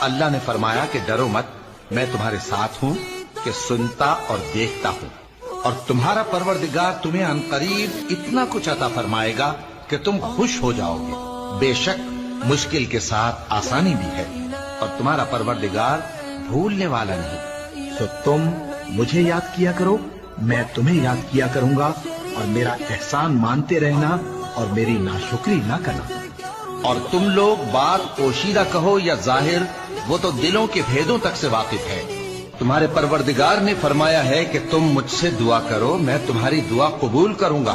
अल्लाह ने फरमाया कि डरो मत, मैं तुम्हारे साथ हूँ कि सुनता और देखता हूँ, और तुम्हारा परवरदिगार तुम्हें अनकरीब इतना कुछ अता फरमाएगा कि तुम खुश हो जाओगे। बेशक मुश्किल के साथ आसानी भी है, और तुम्हारा परवरदिगार भूलने वाला नहीं। तो तुम मुझे याद किया करो, मैं तुम्हें याद किया करूंगा, और मेरा एहसान मानते रहना और मेरी नाशुक्री ना करना। और तुम लोग बात पोशीदा कहो या जाहिर, वो तो दिलों के भेदों तक से वाकिफ है। तुम्हारे परवरदिगार ने फरमाया है कि तुम मुझसे दुआ करो, मैं तुम्हारी दुआ कबूल करूंगा।